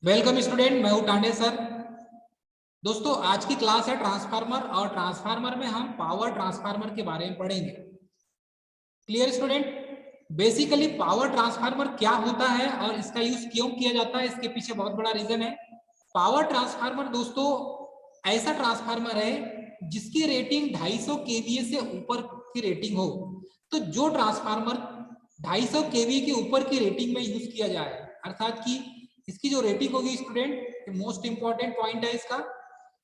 Welcome student, मैं हूं Tande sir. दोस्तों, आज की क्लास है ट्रांसफार्मर और ट्रांसफार्मर में हम पावर ट्रांसफार्मर के बारे में पढ़ेंगे। Clear student? Basically power transformer क्या होता है और इसका यूज क्यों किया जाता है, इसके पीछे बहुत बड़ा रीजन है। पावर ट्रांसफार्मर दोस्तों ऐसा ट्रांसफार्मर है जिसकी रेटिंग 250 केवीए से ऊपर की रेटिंग हो। तो जो ट्रांसफार्मर 250 केवीए के ऊपर की रेटिंग में यूज किया जाए, अर्थात कि इसकी जो रेटिंग होगी स्टूडेंट, मोस्ट इंपॉर्टेंट पॉइंट है इसका,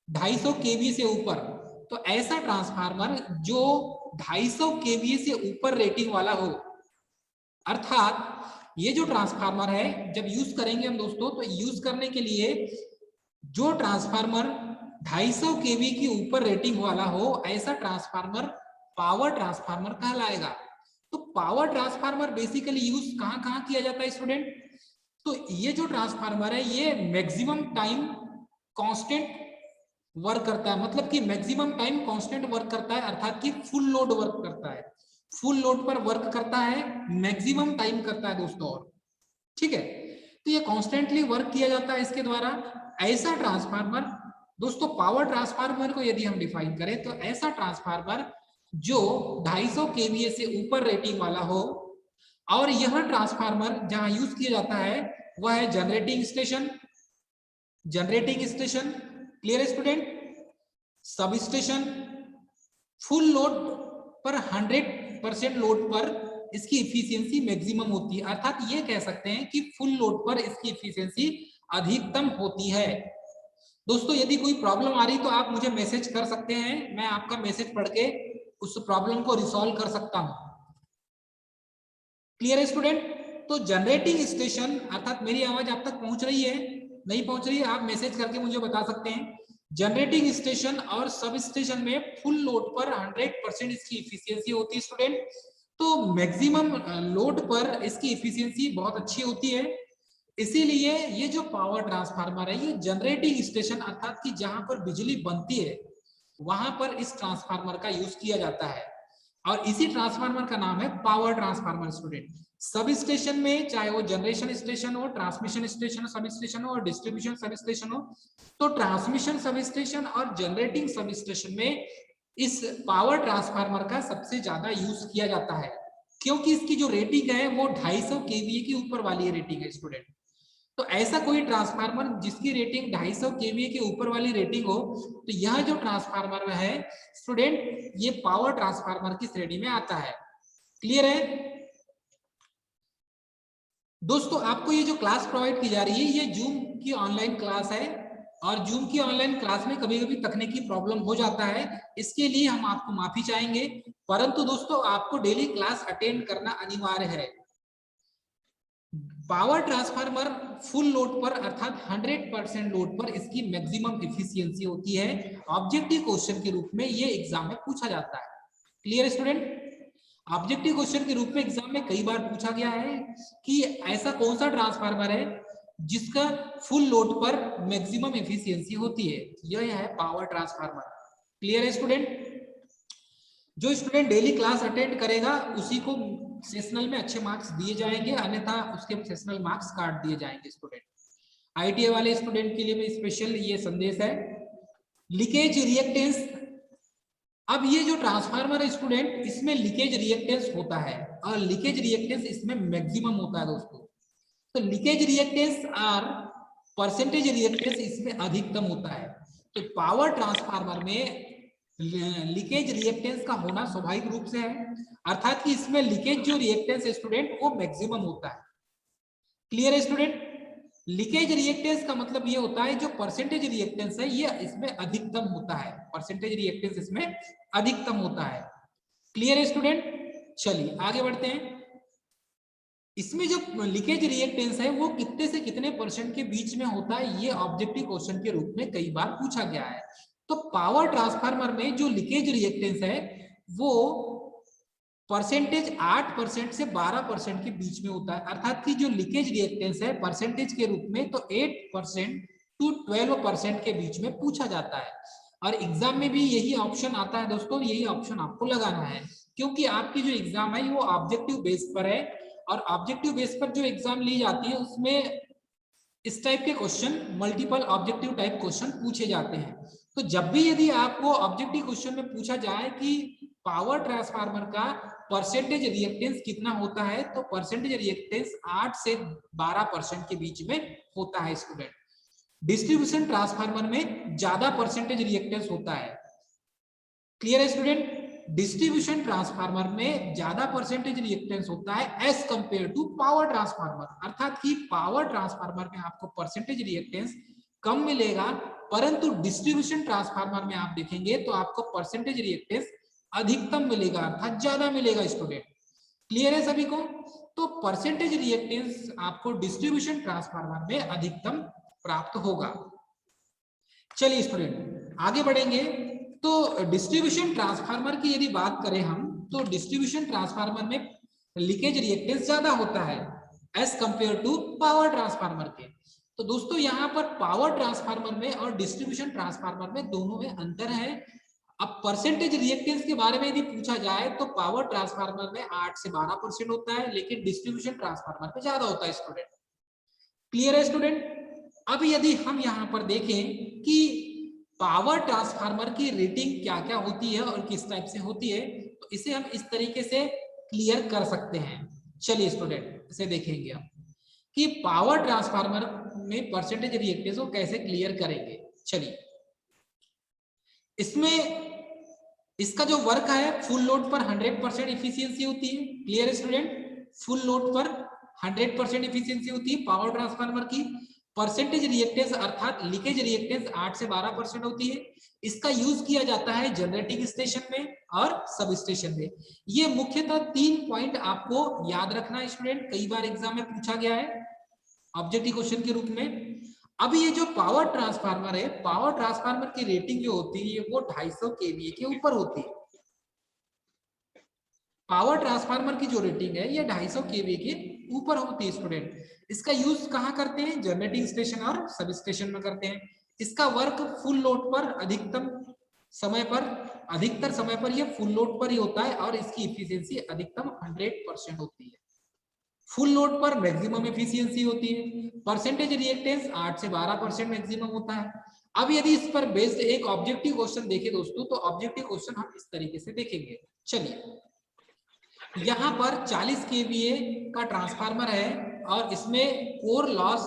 250 केवीए से ऊपर। तो ऐसा ट्रांसफार्मर जो 250 केवीए से ऊपर रेटिंग वाला हो, अर्थात ये जो ट्रांसफार्मर है जब यूज करेंगे हम दोस्तों, तो यूज करने के लिए जो ट्रांसफार्मर 250 केवी की ऊपर रेटिंग वाला हो, ऐसा ट्रांसफार्मर पावर ट्रांसफार्मर कहलाएगा। तो पावर ट्रांसफार्मर बेसिकली यूज कहां कहां किया जाता है स्टूडेंट? तो ये जो ट्रांसफार्मर है ये मैक्सिमम टाइम कांस्टेंट वर्क करता है, मतलब कि मैक्सिमम टाइम कांस्टेंट वर्क करता है, अर्थात कि फुल लोड वर्क करता है। फुल लोड पर वर्क करता है, मैक्सिमम टाइम करता है दोस्तों। और ठीक है, तो ये कॉन्स्टेंटली वर्क किया जाता है इसके द्वारा। ऐसा ट्रांसफार्मर दोस्तों, पावर ट्रांसफार्मर को यदि हम डिफाइन करें तो ऐसा ट्रांसफार्मर जो 250 केवीए से ऊपर रेटिंग वाला हो, और यह ट्रांसफार्मर जहां यूज किया जाता है वह है generating station. Generating station, clear student? Sub station, full load पर 100% लोड पर इसकी इफिशियंसी मैक्सिमम होती है, अर्थात ये कह सकते हैं कि फुल लोड पर इसकी इफिशियंसी अधिकतम होती है। दोस्तों, यदि कोई प्रॉब्लम आ रही तो आप मुझे मैसेज कर सकते हैं, मैं आपका मैसेज पढ़ के उस प्रॉब्लम को रिसॉल्व कर सकता हूं। क्लियर है स्टूडेंट? तो जनरेटिंग स्टेशन, अर्थात मेरी आवाज आप तक पहुंच रही है, नहीं पहुंच रही है, आप मैसेज करके मुझे बता सकते हैं। जनरेटिंग स्टेशन और सब स्टेशन में फुल लोड पर 100% इसकी इफिशियंसी होती है स्टूडेंट। तो मैक्सिमम लोड पर इसकी इफिशियंसी बहुत अच्छी होती है। इसीलिए ये जो पावर ट्रांसफार्मर है, ये जनरेटिंग स्टेशन अर्थात कि जहां पर बिजली बनती है वहां पर इस ट्रांसफार्मर का यूज किया जाता है, और इसी ट्रांसफार्मर का नाम है power transformer student. Sub station में, चाहे वो जनरेशन स्टेशन हो, ट्रांसमिशन स्टेशन सब स्टेशन हो, और डिस्ट्रीब्यूशन सब स्टेशन हो, तो ट्रांसमिशन सब स्टेशन और जनरेटिंग सब स्टेशन में इस पावर ट्रांसफार्मर का सबसे ज्यादा यूज किया जाता है, क्योंकि इसकी जो रेटिंग है वो 250 केवीए की ऊपर वाली रेटिंग है स्टूडेंट। तो ऐसा कोई ट्रांसफार्मर जिसकी रेटिंग 250 केवीए के ऊपर वाली रेटिंग हो, तो यह जो ट्रांसफार्मर है स्टूडेंट, ये पावर ट्रांसफार्मर की श्रेणी में आता है। क्लियर है दोस्तों? आपको ये जो क्लास प्रोवाइड की जा रही है ये जूम की ऑनलाइन क्लास है, और जूम की ऑनलाइन क्लास में कभी कभी तकनीकी प्रॉब्लम हो जाता है, इसके लिए हम आपको माफी चाहेंगे। परंतु दोस्तों, आपको डेली क्लास अटेंड करना अनिवार्य है। पावर ट्रांसफार्मर फुल लोड पर अर्थात 100% लोड पर इसकी मैक्सिमम इफिशियंसी होती है। ऑब्जेक्टिव क्वेश्चन के रूप में ये एग्जाम में पूछा जाता है। Clear student? ऑब्जेक्टिव क्वेश्चन के रूप में एग्जाम में कई बार पूछा गया है कि ऐसा कौन सा ट्रांसफार्मर है जिसका फुल लोड पर मैक्सिमम इफिशियंसी होती है, यह है पावर ट्रांसफार्मर। क्लियर है स्टूडेंट? जो स्टूडेंट डेली क्लास अटेंड करेगा उसी को सेशनल में अच्छे मार्क्स दिए जाएंगे, अन्यथा उसके सेशनल मार्क्स काट दिए जाएंगे स्टूडेंट। आईटीआई वाले स्टूडेंट के लिए भी स्पेशल ये संदेश है। लीकेज रिएक्टेंस, अब ये जो ट्रांसफार्मर है स्टूडेंट, इसमें लीकेज रिएक्टेंस होता है, और लीकेज रिएक्टेंस इसमें मैक्सिमम होता है दोस्तों। तो लीकेज रिएक्टेंस और परसेंटेज रिएक्टेंस इसमें अधिकतम होता है। तो पावर ट्रांसफार्मर में लीकेज रिएक्टेंस का होना स्वाभाविक रूप से है, अर्थात कि इसमें लीकेज जो रिएक्टेंस है स्टूडेंट वो मैक्सिमम होता है। क्लियर है स्टूडेंट? लीकेज रिएक्टेंस का मतलब ये होता है जो परसेंटेज रिएक्टेंस है ये इसमें अधिकतम होता है, परसेंटेज रिएक्टेंस इसमें अधिकतम होता है। क्लियर है स्टूडेंट? चलिए आगे बढ़ते हैं। इसमें जो लीकेज रिएक्टेंस है वो कितने से कितने परसेंट के बीच में होता है, ये ऑब्जेक्टिव क्वेश्चन के रूप में कई बार पूछा गया है। तो पावर ट्रांसफार्मर में जो लीकेज रिएक्टेंस है वो परसेंटेज 8% से 12% के बीच में होता है, अर्थात कि जो लीकेज रिएक्टेंस है परसेंटेज के रूप में तो 8% टू 12% के बीच में पूछा जाता है। और एग्जाम में भी यही ऑप्शन आता है दोस्तों, यही ऑप्शन आपको लगाना है, क्योंकि आपकी जो एग्जाम है वो ऑब्जेक्टिव बेस पर है, और ऑब्जेक्टिव बेस पर जो एग्जाम ली जाती है उसमें इस टाइप के question multiple objective type question पूछे जाते हैं। तो जब भी यदि आपको ऑब्जेक्टिव क्वेश्चन में पूछा जाए कि पावर ट्रांसफार्मर का परसेंटेज रिएक्टेंस कितना होता है, तो परसेंटेज रिएक्टेंस 8 से 12% के बीच में होता है स्टूडेंट। डिस्ट्रीब्यूशन ट्रांसफार्मर में ज्यादा परसेंटेज रिएक्टेंस होता है। क्लियर है स्टूडेंट? डिस्ट्रीब्यूशन ट्रांसफार्मर में ज्यादा परसेंटेज रिएक्टेंस होता है as compare to power transformer, अर्थात कि पावर ट्रांसफार्मर में आपको परसेंटेज रिएक्टेंस कम मिलेगा, परंतु डिस्ट्रीब्यूशन ट्रांसफार्मर में आप देखेंगे तो आपको परसेंटेज रिएक्टेंस अधिकतम मिलेगा, अर्थात ज्यादा मिलेगा स्टूडेंट। क्लियर है सभी को? तो परसेंटेज रिएक्टेंस आपको डिस्ट्रीब्यूशन ट्रांसफार्मर में अधिकतम प्राप्त होगा। चलिए स्टूडेंट आगे बढ़ेंगे। तो डिस्ट्रीब्यूशन ट्रांसफार्मर की यदि बात करें हम, तो डिस्ट्रीब्यूशन ट्रांसफार्मर में लीकेज रिएक्टेंस ज्यादा होता है as compare to power transformer के। तो दोस्तों यहाँ पर पावर ट्रांसफार्मर में और डिस्ट्रीब्यूशन ट्रांसफार्मर में दोनों में अंतर है। अब परसेंटेज रिएक्टेंस के बारे में यदि पूछा जाए तो पावर ट्रांसफार्मर में 8 से 12% होता है, लेकिन डिस्ट्रीब्यूशन ट्रांसफार्मर में ज्यादा होता है स्टूडेंट। क्लियर है स्टूडेंट? अब यदि हम यहाँ पर देखें कि पावर ट्रांसफार्मर की रेटिंग क्या क्या होती है और किस टाइप से होती है, तो इसे हम इस तरीके से क्लियर कर सकते हैं। चलिए स्टूडेंट इसे देखेंगे हम कि पावर ट्रांसफार्मर में परसेंटेज रिएक्टेंस को कैसे क्लियर करेंगे। चलिए इसमें इसका जो वर्क है फुल लोड पर 100% इफिशियंसी होती है। क्लियर है स्टूडेंट? फुल लोड पर 100% इफिशियंसी होती है पावर ट्रांसफार्मर की। परसेंटेज रिएक्टेंस अर्थात लीकेज रिएक्टेंस 8 से 12% होती है। इसका यूज किया जाता है जनरेटिंग स्टेशन में और सब स्टेशन में। ये मुख्यतः 3 पॉइंट आपको याद रखना है स्टूडेंट, कई बार एग्जाम में पूछा गया है ऑब्जेक्टिव क्वेश्चन के रूप में। अब ये जो पावर ट्रांसफार्मर है, पावर ट्रांसफार्मर की रेटिंग जो होती है वो 250 केवीए के ऊपर होती है। पावर ट्रांसफार्मर की जो रेटिंग है ये 250 केवीए के ऊपर होती है स्टूडेंट। इसका यूज कहाँ करते हैं? जनरेटिंग स्टेशन और सब स्टेशन में करते हैं। इसका वर्क फुल लोड पर अधिकतर समय पर ये फुल लोड पर ही होता है और इसकी इफिशियंसी अधिकतम 100% होती है। फुल लोड पर मैक्सिमम एफिशिएंसी होती है। परसेंटेज रिएक्टेंस 8 से 12% मैक्सिमम होता है। अब यदि इस पर बेस्ड एक ऑब्जेक्टिव क्वेश्चन देखें दोस्तों, तो ऑब्जेक्टिव क्वेश्चन हम इस तरीके से देखेंगे। चलिए यहाँ पर 40 केवीए का ट्रांसफार्मर है और इसमें कोर लॉस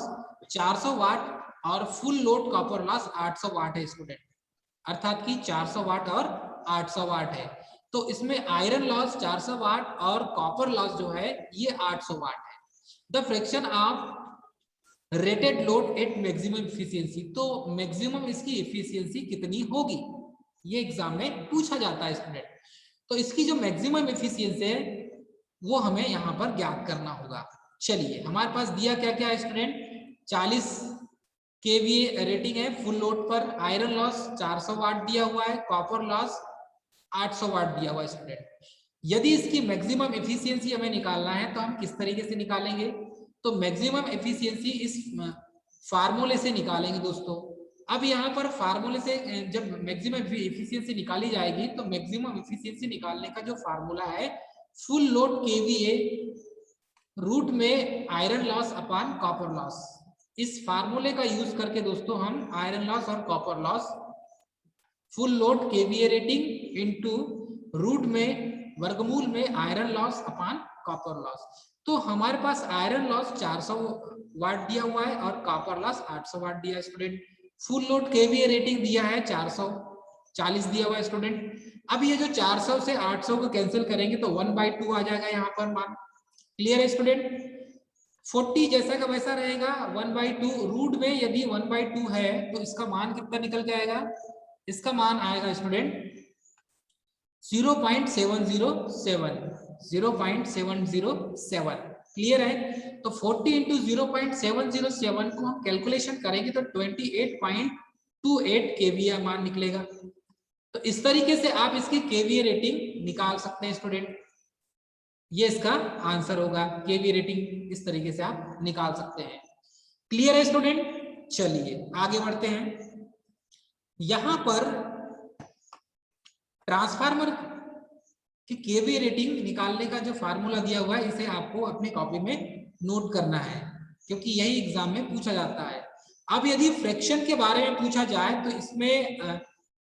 400 वाट और फुल लोड कॉपर लॉस 800 वाट है स्टूडेंट, अर्थात कि 400 वाट और 800 वाट है। तो इसमें आयरन लॉस 400 वाट और कॉपर लॉस जो है ये 800 वाट है। The fraction of rated load at maximum efficiency, तो मैक्सिमम इसकी एफिशिएंसी कितनी होगी ये एग्जाम में पूछा जाता है स्टूडेंट। तो इसकी जो मैक्सिमम एफिशिएंसी है वो हमें यहाँ पर ज्ञात करना होगा। चलिए हमारे पास दिया क्या क्या है स्टूडेंट? 40 केवीए रेटिंग है फुल लोड पर, आयरन लॉस 400 वाट दिया हुआ है, कॉपर लॉस 800 वाट दिया हुआ है स्टूडेंट। यदि इसकी मैक्सिमम एफिशिएंसी हमें निकालना है तो हम किस तरीके से निकालेंगे? तो मैक्सिमम एफिशिएंसी इस फार्मूले से निकालेंगे दोस्तों। अब यहाँ पर फार्मूले से जब मैक्सिमम एफिशिएंसी निकाली जाएगी तो मैक्सिमम एफिशिएंसी निकालने का जो फार्मूला है फुल लोड केवीए रूट में iron loss upon copper loss, इस फार्मूले का यूज करके दोस्तों हम आयरन लॉस और copper loss full load KVA rating into root में वर्गमूल में iron loss upon copper loss. तो हमारे पास आयरन लॉस 400 वाट दिया हुआ है और कॉपर लॉस 800 वाट दिया है student. Full load KVA rating दिया है 440 दिया हुआ है स्टूडेंट। अब ये जो 400 से 800 को कैंसिल करेंगे तो 1/2 आ जाएगा यहाँ पर मान। क्लियर है स्टूडेंट? 40 जैसा का वैसा रहेगा, 1/2 रूट में यदि 1/2 है तो इसका मान कितना निकल के आएगा? इसका मान आएगा स्टूडेंट 0.707, 0.707। क्लियर है? तो 40 इंटू 0.707 को हम कैलकुलेशन करेंगे तो 28.28 केवीए मान निकलेगा। तो इस तरीके से आप इसकी केवीए रेटिंग निकाल सकते हैं स्टूडेंट। ये इसका आंसर होगा, केवीए रेटिंग इस तरीके से आप निकाल सकते हैं। क्लियर है स्टूडेंट? चलिए आगे बढ़ते हैं। यहां पर ट्रांसफार्मर की केवीए रेटिंग निकालने का जो फार्मूला दिया हुआ है इसे आपको अपनी कॉपी में नोट करना है। क्योंकि यही एग्जाम में पूछा जाता है। अब यदि फ्रैक्शन के बारे में पूछा जाए तो इसमें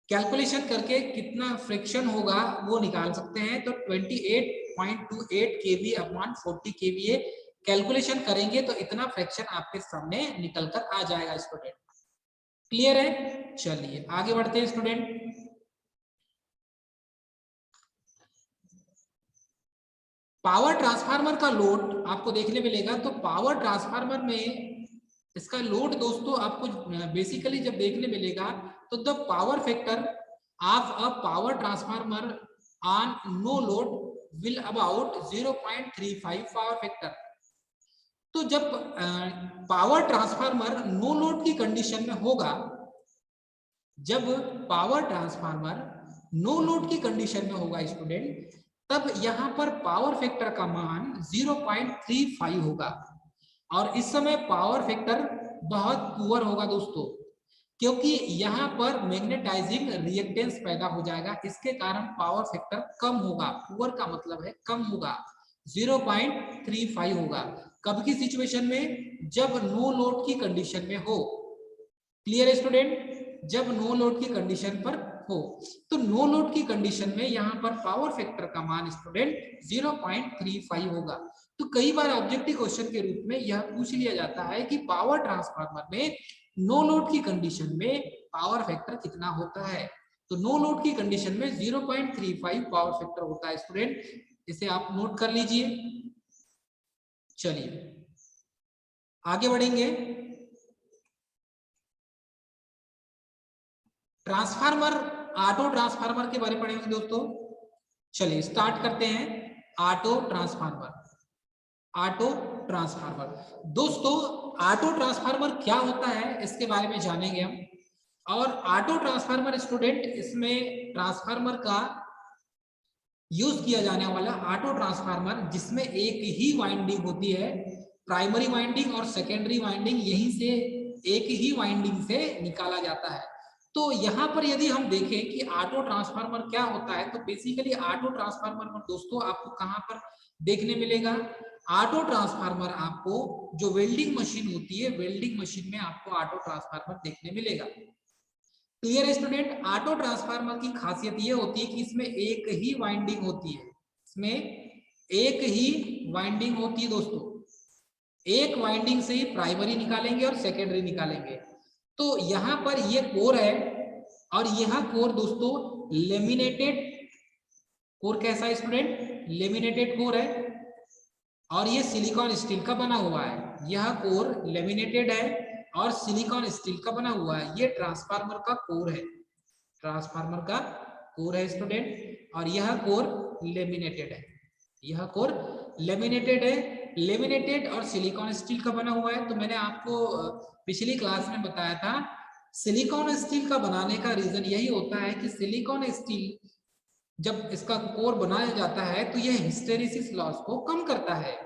कैलकुलेशन करके कितना फ्रैक्शन होगा वो निकाल सकते हैं। तो 28.28 kVA अपॉन 40 kVA कैलकुलेशन करेंगे तो इतना फ्रैक्शन आपके सामने निकल कर आ जाएगा स्टूडेंट। क्लियर है? चलिए आगे बढ़ते हैं स्टूडेंट। पावर ट्रांसफार्मर का लोड आपको देखने मिलेगा। तो पावर ट्रांसफार्मर में इसका लोड दोस्तों आपको बेसिकली जब देखने मिलेगा तो the power factor of a power transformer on no load will about 0.35 power factor. तो जब पावर ट्रांसफार्मर नो लोड की कंडीशन में होगा, जब पावर ट्रांसफार्मर नो लोड की कंडीशन में होगा स्टूडेंट, तब यहां पर पावर फैक्टर का मान 0.35 होगा। और इस समय पावर फैक्टर बहुत पुअर होगा दोस्तों, क्योंकि यहां पर मैग्नेटाइजिंग रिएक्टेंस पैदा हो जाएगा, इसके कारण पावर फैक्टर कम होगा। पुअर का मतलब है कम होगा, 0.35 होगा। कब की सिचुएशन में? जब नो लोड की कंडीशन में हो। क्लियर है स्टूडेंट? जब नो लोड की कंडीशन पर हो। तो नो लोड की कंडीशन में यहां पर पावर फैक्टर का मान स्टूडेंट 0.35 होगा। तो कई बार ऑब्जेक्टिव क्वेश्चन के रूप में यह पूछ लिया जाता है कि पावर ट्रांसफार्मर में नो लोड की कंडीशन में पावर फैक्टर कितना होता है। तो नो लोड की कंडीशन में 0.35 पावर फैक्टर होता है स्टूडेंट, इसे आप नोट कर लीजिए। चलिए आगे बढ़ेंगे। ट्रांसफार्मर, ऑटो ट्रांसफार्मर के बारे में पढ़ेंगे दोस्तों। चलिए स्टार्ट करते हैं। Auto transformer. ऑटो ट्रांसफार्मर दोस्तों, ऑटो ट्रांसफार्मर क्या होता है इसके बारे में जानेंगे हम। और ऑटो ट्रांसफार्मर स्टूडेंट, इसमें ट्रांसफार्मर का यूज किया जाने वाला ऑटो ट्रांसफार्मर जिसमें एक ही वाइंडिंग होती है, प्राइमरी वाइंडिंग और सेकेंडरी वाइंडिंग यहीं से एक ही वाइंडिंग से निकाला जाता है। तो यहाँ पर यदि हम देखें कि ऑटो ट्रांसफार्मर क्या होता है, तो बेसिकली ऑटो ट्रांसफार्मर में दोस्तों आपको कहाँ पर देखने मिलेगा? ऑटो ट्रांसफार्मर आपको जो वेल्डिंग मशीन होती है, वेल्डिंग मशीन में आपको ऑटो ट्रांसफार्मर देखने मिलेगा। Clear student? ऑटो ट्रांसफार्मर की खासियत ये होती है कि इसमें एक ही वाइंडिंग होती है, इसमें एक ही वाइंडिंग होती है दोस्तों। एक वाइंडिंग से ही प्राइमरी निकालेंगे और सेकेंडरी निकालेंगे। तो यहाँ पर ये कोर है और यह कोर दोस्तों लेमिनेटेड कोर। कैसा है स्टूडेंट? लेमिनेटेड कोर है और ये सिलिकॉन स्टील का बना हुआ है। यह कोर लेमिनेटेड है और सिलिकॉन स्टील का बना हुआ है। ये ट्रांसफार्मर का कोर है, ट्रांसफार्मर का कोर है स्टूडेंट। और यह कोर लेमिनेटेड है, यह कोर लेमिनेटेड है। लेमिनेटेड और सिलिकॉन स्टील का बना हुआ है। तो मैंने आपको पिछली क्लास में बताया था, सिलिकॉन स्टील का बनाने का रीजन यही होता है कि सिलिकॉन स्टील जब इसका कोर बनाया जाता है तो यह हिस्टेरेसिस लॉस को कम करता है,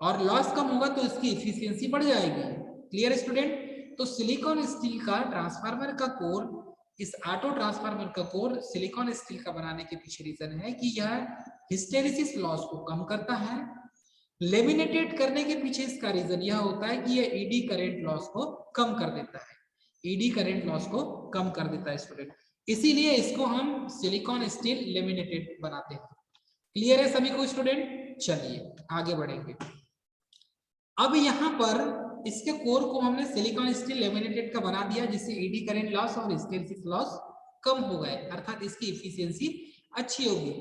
और लॉस कम होगा तो इसकी एफिशिएंसी बढ़ जाएगी। Clear student? तो सिलिकॉन स्टील का ट्रांसफार्मर का कोर, इस ऑटो ट्रांसफार्मर का कोर सिलिकॉन स्टील का बनाने के पीछे रीजन है कि यह हिस्टेरेसिस लॉस को कम करता है। लेमिनेटेड करने के पीछे इसका रीजन यह होता है कि यह ईडी करंट लॉस को कम कर देता है, ईडी करंट लॉस को कम कर देता है स्टूडेंट। इसीलिए इसको हम सिलिकॉन स्टील लेमिनेटेड बनाते हैं। क्लियर है सभी को स्टूडेंट? चलिए आगे बढ़ेंगे। अब यहाँ पर इसके कोर को हमने सिलिकॉन स्टील लेमिनेटेड का बना दिया, जिससे ईडी करंट लॉस और हिस्टेरेसिस लॉस कम हो गए, अर्थात इसकी एफिशिएंसी अच्छी होगी।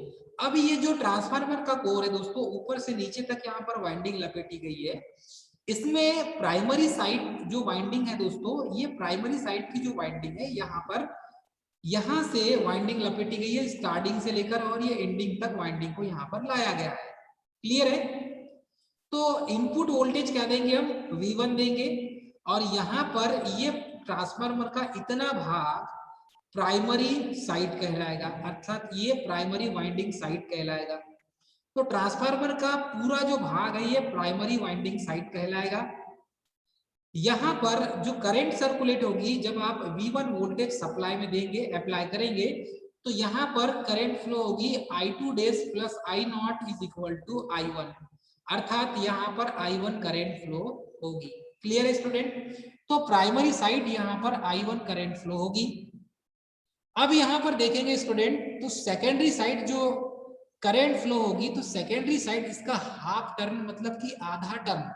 अब ये जो ट्रांसफार्मर का कोर है दोस्तों, ऊपर से नीचे तक यहाँ पर वाइंडिंग लपेटी गई है। इसमें प्राइमरी साइड जो वाइंडिंग है दोस्तों, ये प्राइमरी साइड की जो वाइंडिंग है, यहाँ पर यहाँ से वाइंडिंग लपेटी गई है स्टार्टिंग से लेकर, और ये एंडिंग तक वाइंडिंग को यहाँ पर लाया गया है। क्लियर है? तो इनपुट वोल्टेज क्या देंगे हम? V1 देंगे। और यहाँ पर ये ट्रांसफार्मर का इतना भाग प्राइमरी साइड कहलाएगा, अर्थात ये प्राइमरी वाइंडिंग साइड कहलाएगा। तो ट्रांसफार्मर का पूरा जो भाग है ये प्राइमरी वाइंडिंग साइड कहलाएगा। यहाँ पर जो करंट सर्कुलेट होगी, जब आप V1 वोल्टेज सप्लाई में देंगे, अप्लाई करेंगे, तो यहाँ पर करंट फ्लो होगी I2 dash plus I0 is equal to I1। अर्थात यहाँ पर I1 करंट फ्लो होगी। क्लियर है स्टूडेंट? तो प्राइमरी साइड यहाँ पर I1 करंट फ्लो होगी। अब यहाँ पर देखेंगे स्टूडेंट, तो सेकेंडरी साइड जो करंट फ्लो होगी, तो सेकेंडरी साइड इसका हाफ टर्न मतलब कि आधा टर्न,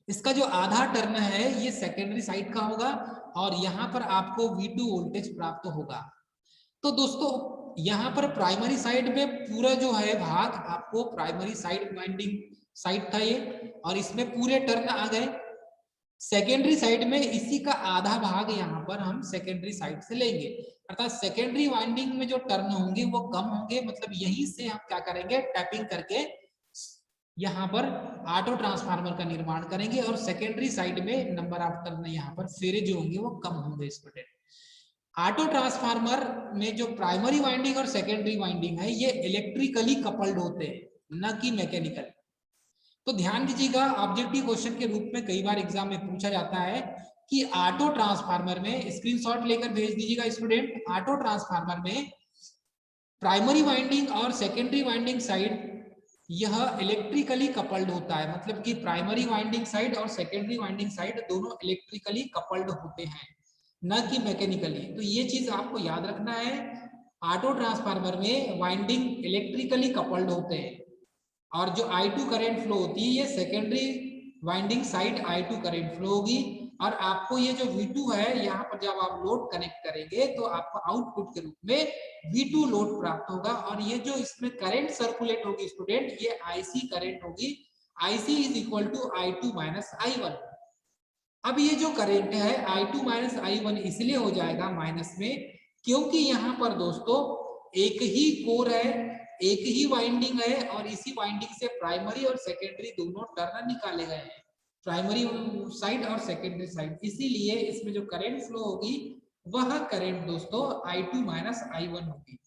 इसका जो आधा टर्न है ये सेकेंडरी साइड का होगा और यहाँ पर आपको V2 वोल्टेज प्राप्त होगा। तो दोस्तों यहाँ पर प्राइमरी साइड में पूरा जो है भाग आपको प्राइमरी साइड वाइंडिंग साइड था ये, और इसमें पूरे टर्न आ गए। सेकेंडरी साइड में इसी का आधा भाग यहाँ पर हम सेकेंडरी साइड से लेंगे, अर्थात सेकेंडरी वाइंडिंग में जो टर्न होंगे वो कम होंगे, मतलब यहीं से हम क्या करेंगे, टैपिंग करके यहाँ पर ऑटो ट्रांसफार्मर का निर्माण करेंगे और सेकेंडरी साइड में नंबर ऑफ टर्न यहाँ पर फेरे जो होंगे वो कम होंगे स्टूडेंट। ऑटो ट्रांसफार्मर में जो प्राइमरी वाइंडिंग और सेकेंडरी वाइंडिंग है ये इलेक्ट्रिकली कपल्ड होते हैं, न कि मैकेनिकल। तो ध्यान दीजिएगा, ऑब्जेक्टिव क्वेश्चन के रूप में कई बार एग्जाम में पूछा जाता है कि ऑटो ट्रांसफार्मर में, स्क्रीनशॉट लेकर भेज दीजिएगा स्टूडेंट, ऑटो ट्रांसफार्मर में प्राइमरी वाइंडिंग और सेकेंडरी वाइंडिंग साइड यह इलेक्ट्रिकली कपल्ड होता है, मतलब कि प्राइमरी वाइंडिंग साइड और सेकेंडरी वाइंडिंग साइड दोनों इलेक्ट्रिकली कपल्ड होते हैं, न कि मैकेनिकली। तो ये चीज आपको याद रखना है, ऑटो ट्रांसफार्मर में वाइंडिंग इलेक्ट्रिकली कपल्ड होते हैं और जो I2 करंट फ्लो होती है ये secondary winding side I2 current flow होगी। और आपको ये जो V2 है यहाँ पर जब आप लोड कनेक्ट करेंगे तो आपको आउटपुट के रूप में V2 लोड प्राप्त होगा और ये जो इसमें करंट सर्कुलेट होगी स्टूडेंट, ये IC करंट होगी। IC is equal to I2 minus I1। अब ये जो करंट है I2 माइनस I1 इसलिए हो जाएगा माइनस में क्योंकि यहाँ पर दोस्तों एक ही कोर है, एक ही वाइंडिंग है और इसी वाइंडिंग से प्राइमरी और सेकेंडरी दोनों टर्न निकाले गए हैं, प्राइमरी साइड और सेकेंडरी साइड। इसीलिए इसमें जो करंट फ्लो होगी वह करंट दोस्तों I2 माइनस I1 होगी।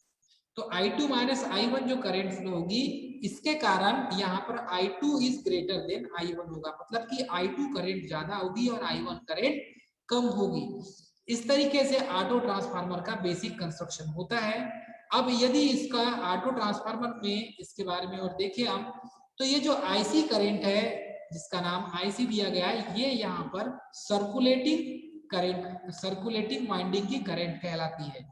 तो I2 माइनस I1 जो करंट फ्लो होगी इसके कारण यहाँ पर I2 is greater than I1 होगा, मतलब कि I2 करंट ज्यादा होगी और I1 करंट कम होगी। इस तरीके से ऑटो ट्रांसफार्मर का बेसिक कंस्ट्रक्शन होता है। अब यदि इसका ऑटो ट्रांसफार्मर में इसके बारे में और देखें हम, तो ये जो IC करंट है जिसका नाम IC दिया गया है, ये यहाँ पर सर्कुलेटिंग करंट, सर्कुलेटिंग वाइंडिंग की करंट कहलाती है।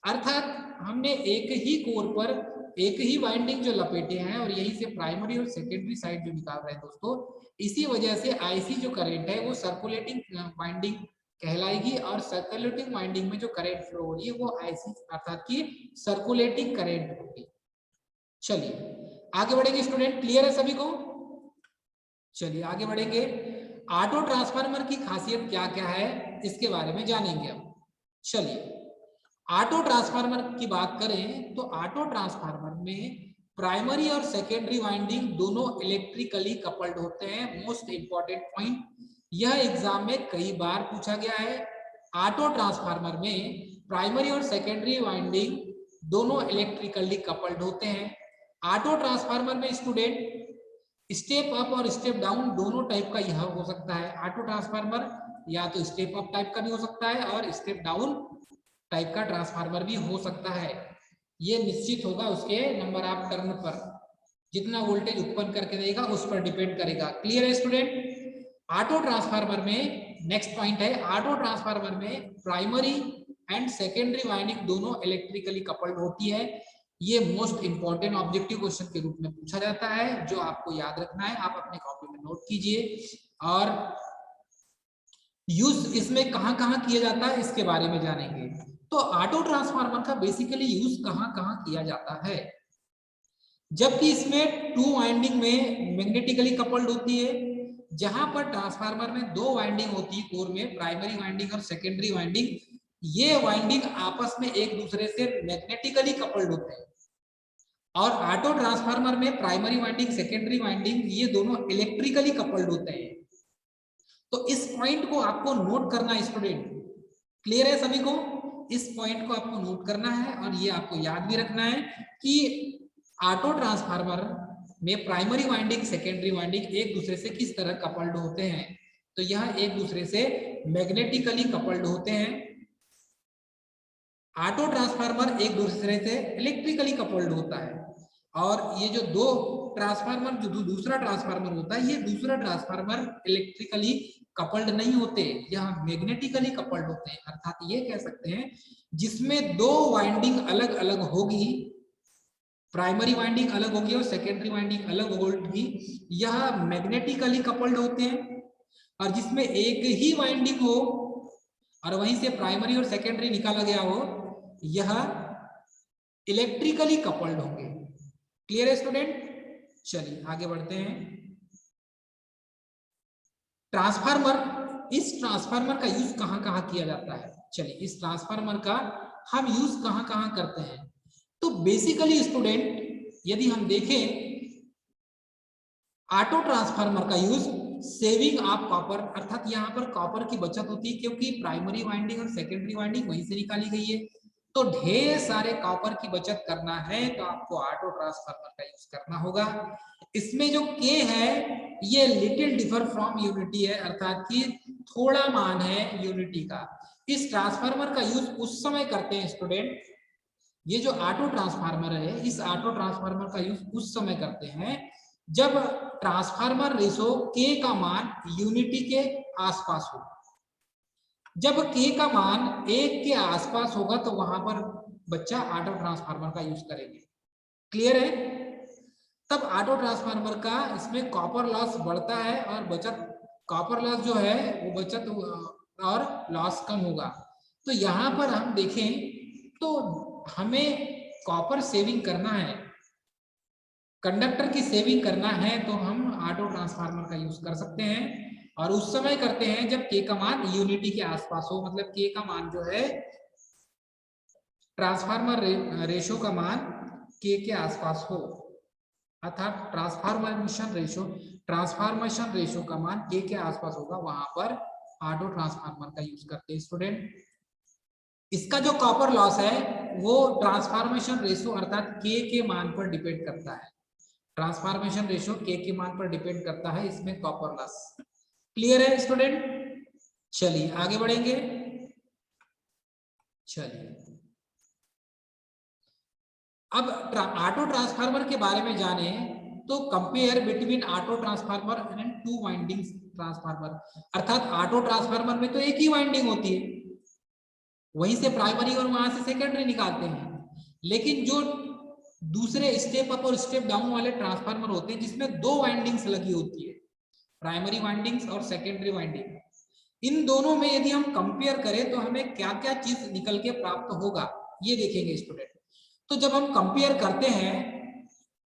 अर्थात हमने एक ही कोर पर एक ही वाइंडिंग जो लपेटे हैं और यहीं से प्राइमरी और सेकेंडरी साइड जो निकाल रहे हैं दोस्तों, इसी वजह से IC जो करंट है वो सर्कुलेटिंग वाइंडिंग कहलाएगी और सर्कुलेटिंग वाइंडिंग में जो करंट फ्लो हो रही है वो IC अर्थात की सर्कुलेटिंग करंट होगी। चलिए आगे बढ़ेंगे स्टूडेंट, क्लियर है सभी को? चलिए आगे बढ़ेंगे। ऑटो ट्रांसफार्मर की खासियत क्या क्या है इसके बारे में जानेंगे अब। चलिए ऑटो ट्रांसफार्मर की बात करें तो ऑटो ट्रांसफार्मर में प्राइमरी और सेकेंडरी वाइंडिंग दोनों इलेक्ट्रिकली कपल्ड होते हैं। मोस्ट इंपॉर्टेंट पॉइंट, यह एग्जाम में कई बार पूछा गया है। ऑटो ट्रांसफार्मर में प्राइमरी और सेकेंडरी वाइंडिंग दोनों इलेक्ट्रिकली कपल्ड होते हैं। ऑटो ट्रांसफार्मर में स्टूडेंट स्टेप अप और स्टेप डाउन दोनों टाइप का यह हो सकता है। ऑटो ट्रांसफार्मर या तो स्टेप अप टाइप का भी हो सकता है और स्टेप डाउन टाइप का ट्रांसफार्मर भी हो सकता है। ये निश्चित होगा उसके नंबर ऑफ टर्न पर, जितना वोल्टेज उत्पन्न करके देगा उस पर डिपेंड करेगा। क्लियर है स्टूडेंट? ऑटो ट्रांसफार्मर में नेक्स्ट पॉइंट है, ऑटो ट्रांसफार्मर में प्राइमरी एंड सेकेंडरी वाइंडिंग दोनों इलेक्ट्रिकली कपल्ड होती है। ये मोस्ट इंपॉर्टेंट ऑब्जेक्टिव क्वेश्चन के रूप में पूछा जाता है जो आपको याद रखना है। आप अपने कॉपी में नोट कीजिए और यूज इसमें कहां कहां किया जाता है इसके बारे में जानेंगे। तो ऑटो ट्रांसफार्मर का बेसिकली यूज कहां कहां किया जाता है, जबकि इसमें टू वाइंडिंग में मैग्नेटिकली कपल्ड होती है, जहां पर ट्रांसफार्मर में दो वाइंडिंग होती है कोर में, प्राइमरी वाइंडिंग और सेकेंडरी वाइंडिंग। ये वाइंडिंग आपस में एक दूसरे से मैग्नेटिकली कपल्ड होते हैं और ऑटो ट्रांसफार्मर में प्राइमरी वाइंडिंग सेकेंडरी वाइंडिंग ये दोनों इलेक्ट्रिकली कपल्ड होते हैं। तो इस पॉइंट को आपको नोट करना है स्टूडेंट। क्लियर है सभी को? इस पॉइंट को आपको नोट करना है और ये आपको याद भी रखना है कि ऑटो ट्रांसफार्मर में प्राइमरी वाइंडिंग सेकेंडरी वाइंडिंग एक दूसरे से किस तरह कपल्ड होते हैं। तो यह एक दूसरे से मैग्नेटिकली कपल्ड होते हैं। ऑटो ट्रांसफार्मर एक दूसरे से इलेक्ट्रिकली कपल्ड होता है और ये जो दो ट्रांसफार्मर जो दूसरा ट्रांसफार्मर होता है, ये दूसरा ट्रांसफार्मर इलेक्ट्रिकली कपल्ड नहीं होते, यह मैग्नेटिकली कपल्ड होते हैं। अर्थात ये कह सकते हैं जिसमें दो वाइंडिंग अलग अलग होगी, प्राइमरी वाइंडिंग अलग होगी और सेकेंडरी वाइंडिंग अलग होगी, यह मैग्नेटिकली कपल्ड होते हैं। और जिसमें एक ही वाइंडिंग हो और वहीं से प्राइमरी और सेकेंडरी निकाला गया हो, यह इलेक्ट्रिकली कपल्ड होंगे। क्लियर है स्टूडेंट? चलिए आगे बढ़ते हैं। ट्रांसफार्मर, इस ट्रांसफार्मर का यूज कहां कहां किया जाता है? चलिए इस ट्रांसफार्मर का हम यूज कहां कहां करते हैं? तो बेसिकली स्टूडेंट यदि हम देखें, ऑटो ट्रांसफार्मर का यूज सेविंग ऑफ कॉपर, अर्थात यहाँ पर कॉपर की बचत होती है क्योंकि प्राइमरी वाइंडिंग और सेकेंडरी वाइंडिंग वहीं से निकाली गई है, तो ढेर सारे कॉपर की बचत करना है तो आपको ऑटो ट्रांसफार्मर का यूज करना होगा। इसमें जो के है ये लिटिल डिफर फ्रॉम यूनिटी है, अर्थात कि थोड़ा मान है यूनिटी का। इस ट्रांसफार्मर का यूज उस समय करते हैं स्टूडेंट, ये जो ऑटो ट्रांसफार्मर है, इस ऑटो ट्रांसफार्मर का यूज उस समय करते हैं जब ट्रांसफार्मर रेशो के का मान यूनिटी के आसपास हो। जब के का मान 1 के आसपास होगा तो वहां पर बच्चा ऑटो ट्रांसफार्मर का यूज करेंगे। क्लियर है? तब ऑटो ट्रांसफार्मर का इसमें कॉपर लॉस बढ़ता है और बचत, कॉपर लॉस जो है वो बचत और लॉस कम होगा। तो यहां पर हम देखें तो हमें कॉपर सेविंग करना है, कंडक्टर की सेविंग करना है, तो हम ऑटो ट्रांसफार्मर का यूज कर सकते हैं। और उस समय करते हैं जब के का मान यूनिटी के आसपास हो, मतलब के का मान जो है ट्रांसफार्मर रेशो का मान के आसपास हो, अर्थात ट्रांसफॉर्मेशन रेशो का मान के आसपास होगा, वहां पर ऑटो ट्रांसफार्मर का यूज करते हैं स्टूडेंट। इसका जो कॉपर लॉस है वो ट्रांसफॉर्मेशन रेशो अर्थात के मान पर डिपेंड करता है, ट्रांसफॉर्मेशन रेशो के मान पर डिपेंड करता है इसमें कॉपर लॉस। क्लियर है स्टूडेंट? चलिए आगे बढ़ेंगे। चलिए अब ऑटो ट्रांसफार्मर के बारे में जाने तो compare between auto transformer and two winding transformer, अर्थात ऑटो ट्रांसफार्मर में तो एक ही वाइंडिंग होती है, वहीं से प्राइमरी और वहां से सेकेंडरी निकालते हैं। लेकिन जो दूसरे स्टेप अप और स्टेप डाउन वाले ट्रांसफार्मर होते हैं जिसमें दो वाइंडिंग्स लगी होती है, प्राइमरी वाइंडिंग्स और सेकेंडरी वाइंडिंग, इन दोनों में यदि हम कंपेयर करें तो हमें क्या क्या चीज निकल के प्राप्त होगा ये देखेंगे स्टूडेंट। तो जब हम कंपेयर करते हैं,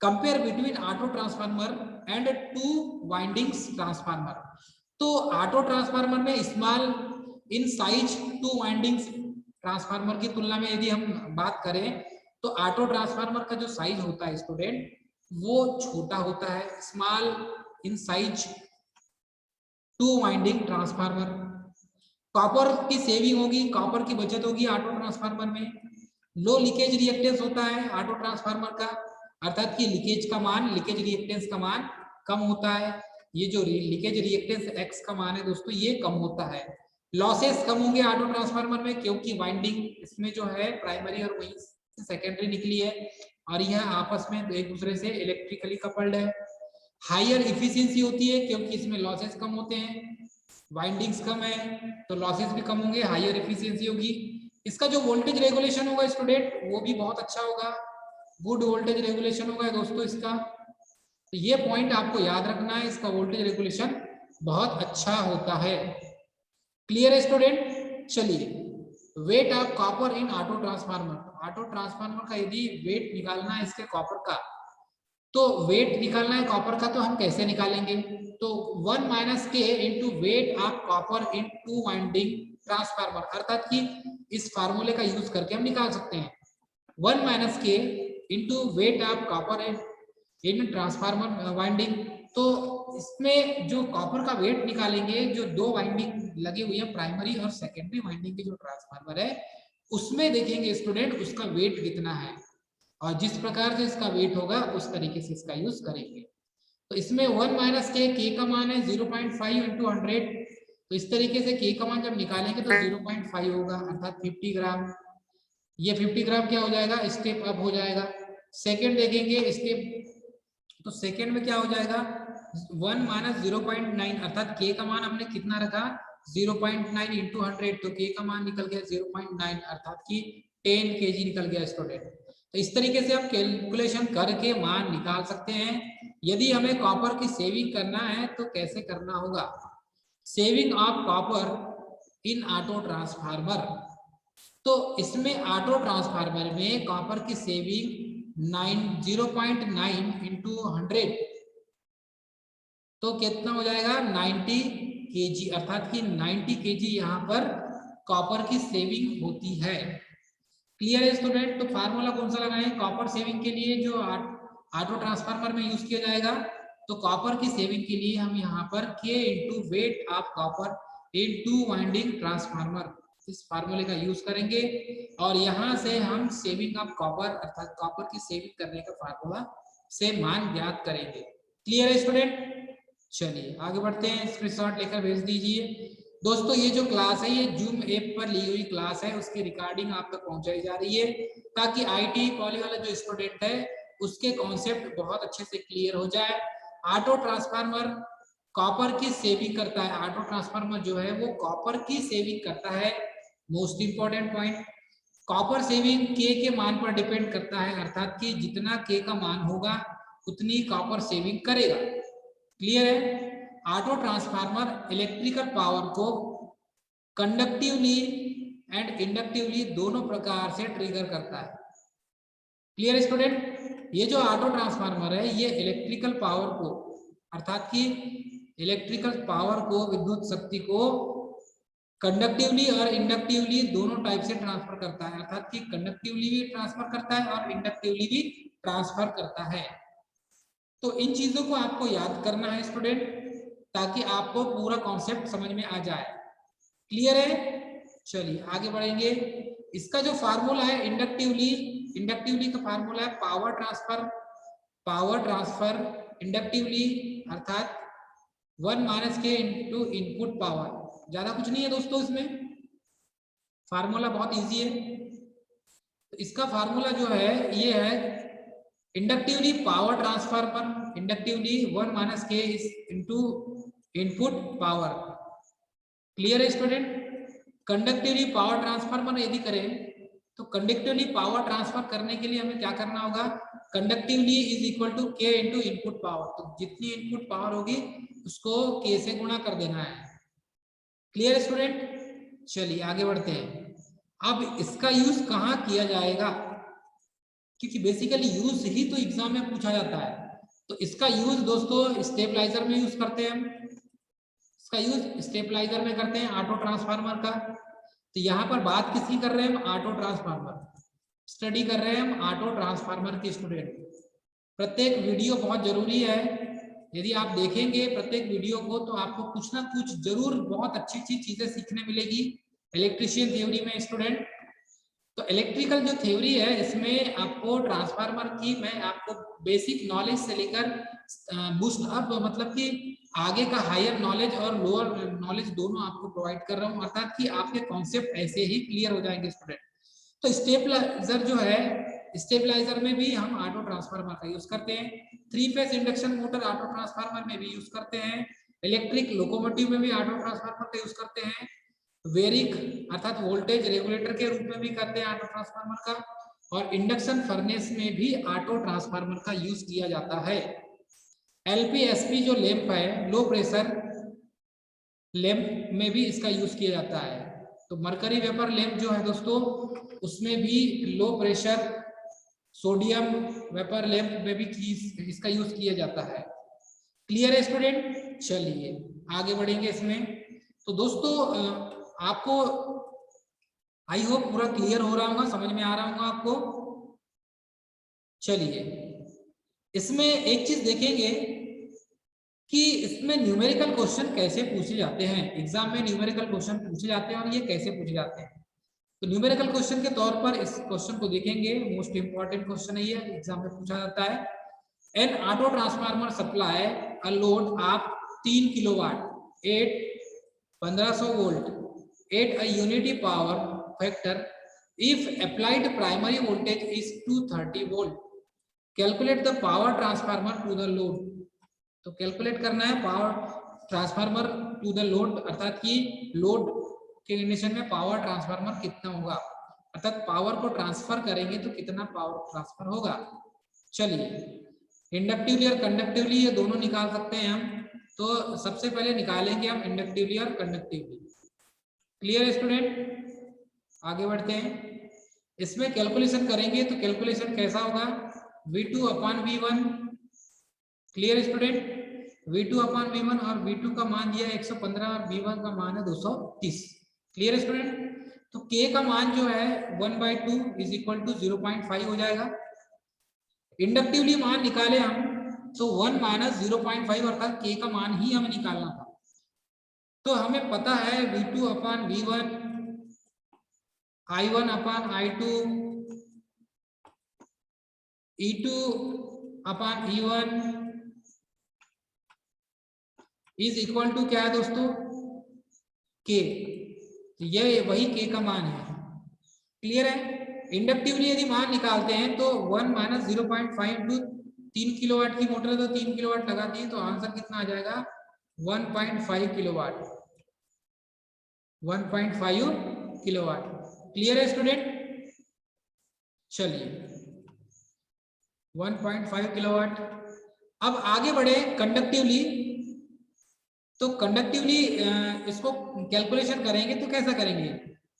compare between auto transformer and two windings transformer, तो ऑटो ट्रांसफार्मर में small in size two windings transformer की तुलना में यदि हम बात करें तो ऑटो ट्रांसफार्मर का जो साइज होता है स्टूडेंट वो छोटा होता है, small in size two winding transformer. Copper की सेविंग होगी, कॉपर की बचत होगी ऑटो ट्रांसफार्मर में। लो लीकेज रिएक्टेंस होता है ऑटो ट्रांसफार्मर का, अर्थात कि लीकेज का मान, लीकेज रिएक्टेंस का मान कम होता है। ये जो लीकेज रिएक्टेंस एक्स का मान है दोस्तों ये कम होता है। लॉसेस कम होंगे ऑटो ट्रांसफार्मर में क्योंकि वाइंडिंग इसमें जो है प्राइमरी और वहीं से सेकेंडरी निकली है और यह आपस में एक दूसरे से इलेक्ट्रिकली कपल्ड है। हायर इफिशियंसी होती है क्योंकि इसमें लॉसेस कम होते हैं, वाइंडिंग्स कम है तो लॉसेस भी कम होंगे, हायर इफिशियंसी होगी। इसका जो वोल्टेज रेगुलेशन होगा स्टूडेंट वो भी बहुत अच्छा होगा, गुड वोल्टेज रेगुलेशन होगा दोस्तों इसका। तो ये पॉइंट आपको याद रखना है, इसका वोल्टेज रेगुलेशन बहुत अच्छा होता है। क्लियर है स्टूडेंट? चलिए weight of copper in auto transformer, auto transformer का यदि वेट निकालना है इसके कॉपर का, तो वेट निकालना है कॉपर का तो हम कैसे निकालेंगे? तो 1 माइनस के into weight of copper in two winding transformer, अर्थात कि इस फार्मूले का यूज करके हम निकाल सकते हैं 1 माइनस के into weight of copper in transformer winding. तो इसमें जो कॉपर का वेट निकालेंगे, जो दो वाइंडिंग लगी हुई है प्राइमरी और सेकेंडरी वाइंडिंग की जो ट्रांसफार्मर है उसमें देखेंगे स्टूडेंट उसका वेट कितना है और जिस प्रकार से इसका वेट होगा उस तरीके से इसका यूज करेंगे। तो इसमें 1 माइनस के का मान है 0.5 इंटू 100, तो इस तरीके से के का मान जब निकालेंगे तो 0.5 होगा अर्थात 50 ग्राम। ये 50 ग्राम क्या हो जाएगा? स्टेप अप हो जाएगा। सेकेंड देखेंगे स्टेप तो सेकेंड में क्या हो जाएगा 1 माइनस 0.9 अर्थात के का मान हमने कितना रखा 0.9 इंटू 100 तो के का मान निकल गया 0.9 अर्थात कि 10 kg निकल गया स्टूडेंट। तो इस तरीके से आप कैलकुलेशन करके मान निकाल सकते हैं। यदि हमें कॉपर की सेविंग करना है तो कैसे करना होगा, saving of copper in auto transformer. तो इसमें ऑटो ट्रांसफार्मर में कॉपर की सेविंग 0.9 इंटू 100 तो कितना हो जाएगा 90 kg अर्थात कि 90 kg यहाँ पर कॉपर की सेविंग होती है। क्लियर है स्टूडेंट। तो फार्मूला कौन सा लगाएं कॉपर सेविंग के लिए जो ऑटो ट्रांसफार्मर में यूज किया जाएगा। तो कॉपर की सेविंग के लिए हम यहाँ पर K into weight of copper into winding transformer इस फार्मूले का यूज करेंगे और यहाँ से हम सेविंग ऑफ कॉपर अर्थात कॉपर की सेविंग करने का फार्मूला से मान ज्ञात करेंगे। क्लियर है स्टूडेंट। चलिए आगे बढ़ते हैं, स्क्रीनशॉट लेकर भेज दीजिए। दोस्तों ये जो क्लास है ये जूम ऐप पर ली हुई क्लास है, उसकी रिकॉर्डिंग आप तक पहुंचाई जा रही है ताकि आईटी पॉली वाला जो स्टूडेंट है उसके कॉन्सेप्ट बहुत अच्छे से क्लियर हो जाए। ऑटो ट्रांसफार्मर कॉपर की सेविंग करता है, ऑटो ट्रांसफार्मर जो है वो कॉपर की सेविंग करता है। Most important point, copper saving के मान पर डिपेंड करता है अर्थात कि जितना के का मान होगा उतनी कॉपर सेविंग करेगा। क्लियर है। ऑटो ट्रांसफार्मर इलेक्ट्रिकल पावर को कंडक्टिवली एंड इंडक्टिवली दोनों प्रकार से ट्रिगर करता है। Clear student. ये जो ऑटो ट्रांसफार्मर है ये इलेक्ट्रिकल पावर को अर्थात कि इलेक्ट्रिकल पावर को विद्युत शक्ति को कंडक्टिवली और इंडक्टिवली दोनों टाइप से ट्रांसफर करता है अर्थात कि कंडक्टिवली भी ट्रांसफर करता है और इंडक्टिवली भी ट्रांसफर करता है। तो इन चीजों को आपको याद करना है स्टूडेंट ताकि आपको पूरा कॉन्सेप्ट समझ में आ जाए। क्लियर है। चलिए आगे बढ़ेंगे। इसका जो फार्मूला है इंडक्टिवली का फार्मूला है पावर ट्रांसफर इंडक्टिवली अर्थात 1 माइनस के इंटू इनपुट पावर। ज्यादा कुछ नहीं है दोस्तों, इसमें फार्मूला बहुत इजी है। तो इसका फार्मूला जो है ये है इंडक्टिवली पावर ट्रांसफर पर इंडक्टिवली 1 माइनस के इंटू इनपुट पावर। क्लियर है स्टूडेंट। कंडक्टिवली पावर ट्रांसफर पर यदि करें तो कंडक्टिवली पावर ट्रांसफर करने के लिए हमें क्या करना होगा, कंडक्टिवली इज इक्वल टू के इंटू इनपुट पावर। तो जितनी इनपुट पावर होगी उसको के से गुणा कर देना है। Clear student. चलिए आगे बढ़ते हैं। अब इसका यूज कहाँ किया जाएगा, क्योंकि बेसिकली यूज ही तो एग्जाम में पूछा जाता है। तो इसका यूज दोस्तों स्टेबलाइजर में यूज करते हैं हम, इसका यूज स्टेबलाइजर में करते हैं ऑटो ट्रांसफार्मर का। तो यहाँ पर बात किसकी कर रहे हैं हम, ऑटो ट्रांसफार्मर स्टडी कर रहे हैं हम ऑटो ट्रांसफार्मर के स्टूडेंट। प्रत्येक वीडियो बहुत जरूरी है, यदि आप देखेंगे प्रत्येक वीडियो को तो आपको कुछ ना कुछ जरूर बहुत अच्छी अच्छी चीजें सीखने मिलेगी इलेक्ट्रिशियन थ्योरी में स्टूडेंट। तो इलेक्ट्रिकल जो थ्योरी है इसमें आपको ट्रांसफार्मर की मैं आपको बेसिक नॉलेज से लेकर बूस्ट अप मतलब कि आगे का हायर नॉलेज और लोअर नॉलेज दोनों आपको प्रोवाइड कर रहा हूं अर्थात कि आपके कॉन्सेप्ट ऐसे ही क्लियर हो जाएंगे स्टूडेंट। तो स्टेबलाइजर जो है, स्टेबलाइजर में भी हम ऑटो ट्रांसफार्मर का यूज करते हैं। 3 phase induction motor auto transformer में भी यूज करते हैं। इलेक्ट्रिक लोकोमोटिव में भी ऑटो ट्रांसफार्मर का यूज करते हैं। वेरिक अर्थात वोल्टेज रेगुलेटर के रूप में भी करते हैं ऑटो ट्रांसफार्मर का। और इंडक्शन फर्नेस में भी ऑटो ट्रांसफार्मर का यूज किया जाता है। एलपीएसपी जो लैंप है, लो प्रेशर लैंप में भी इसका यूज किया जाता है। तो मरकरी वेपर लैंप जो है दोस्तों उसमें भी low pressure sodium vapour lamp में भी इसका यूज किया जाता है। क्लियर है स्टूडेंट। चलिए आगे बढ़ेंगे इसमें। तो दोस्तों आपको आई होप पूरा क्लियर हो रहा होगा, समझ में आ रहा होगा आपको। चलिए इसमें एक चीज देखेंगे कि इसमें न्यूमेरिकल क्वेश्चन कैसे पूछे जाते हैं। एग्जाम में न्यूमेरिकल क्वेश्चन पूछे जाते हैं और ये कैसे पूछे जाते हैं। तो न्यूमेरिकल क्वेश्चन के तौर पर इस क्वेश्चन को देखेंगे, मोस्ट इंपॉर्टेंट क्वेश्चन है ये, एग्जाम में पूछा जाता है। An auto transformer supply a load of 3 kilowatt at 1500 volt at a unity power factor if applied primary voltage is 230 volt. Calculate the power transformer to the load. तो calculate करना है power transformer to the load, अर्थात कि load के condition में power transformer कितना होगा, अर्थात पावर को ट्रांसफर करेंगे तो कितना पावर ट्रांसफर होगा। चलिए इंडक्टिवली और कंडक्टिवली ये दोनों निकाल सकते हैं हम, तो सबसे पहले निकालेंगे हम इंडक्टिवली और कंडक्टिवली। क्लियर स्टूडेंट, आगे बढ़ते हैं। इसमें कैलकुलेशन करेंगे तो कैलकुलेशन कैसा होगा, V2 upon V1। Clear student, V2 upon V1 और V2 का मान दिया 115 और V1 का मान है 230। क्लियर स्टूडेंट, तो K का मान जो है 1/2 इज इक्वल टू 0.5 हो जाएगा। इंडक्टिवली मान निकाले हम तो 1 माइनस 0.5 अर्थात K का मान ही हमें निकालना था। तो हमें पता है V2 upon V1, I1 upon I2, E2 upon E1 is equal to क्या है दोस्तों, K। तो ये वही K का मान है। क्लियर है। इंडक्टिवली यदि मान निकालते हैं तो 1 माइनस 0.5 टू 3 किलोवाट की मोटर है तो 3 किलोवाट लगा दिए तो आंसर कितना आ जाएगा 1.5 किलोवाट, 1.5 किलोवाट। क्लियर है स्टूडेंट, चलिए 1.5 किलोवाट। अब आगे बढ़े कंडक्टिवली, तो कंडक्टिवली इसको कैलकुलेशन करेंगे तो कैसा करेंगे,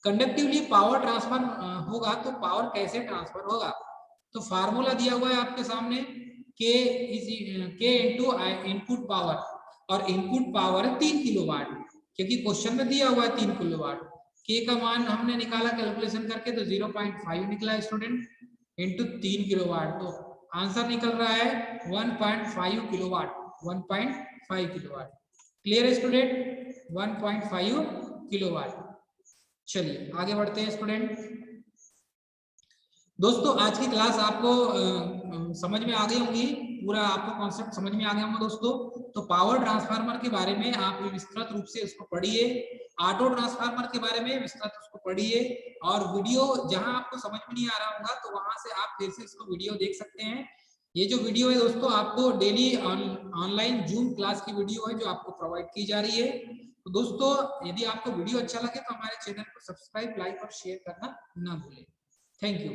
कंडक्टिवली पावर ट्रांसफर होगा तो पावर कैसे ट्रांसफर होगा, तो फार्मूला दिया हुआ है आपके सामने K इंटू इनपुट पावर, और इनपुट पावर है 3 किलोवाट, क्योंकि क्वेश्चन में दिया हुआ है 3 किलोवाट। K का मान हमने निकाला कैलकुलेशन करके तो 0.5 निकला स्टूडेंट, इंटू 3 किलोवाट, तो आंसर निकल रहा है 1.5 किलोवाट, 1.5 किलोवाट। क्लियर है स्टूडेंट, 1.5 किलोवाट। चलिए आगे बढ़ते हैं स्टूडेंट। दोस्तों आज की क्लास आपको समझ में आ गई होंगी, पूरा आपको कॉन्सेप्ट समझ में आ गया होगा दोस्तों। तो पावर ट्रांसफार्मर के बारे में आप विस्तृत रूप से इसको पढ़िए, ऑटो ट्रांसफार्मर के बारे में विस्तृत उसको पढ़िए, और वीडियो जहां आपको समझ में नहीं आ रहा होगा तो वहां से आप फिर से इसको वीडियो देख सकते हैं। ये जो वीडियो है दोस्तों आपको डेली ऑनलाइन जूम क्लास की वीडियो है जो आपको प्रोवाइड की जा रही है। तो दोस्तों यदि आपको वीडियो अच्छा लगे तो हमारे चैनल को सब्सक्राइब, लाइक और शेयर करना ना भूलें। Thank you.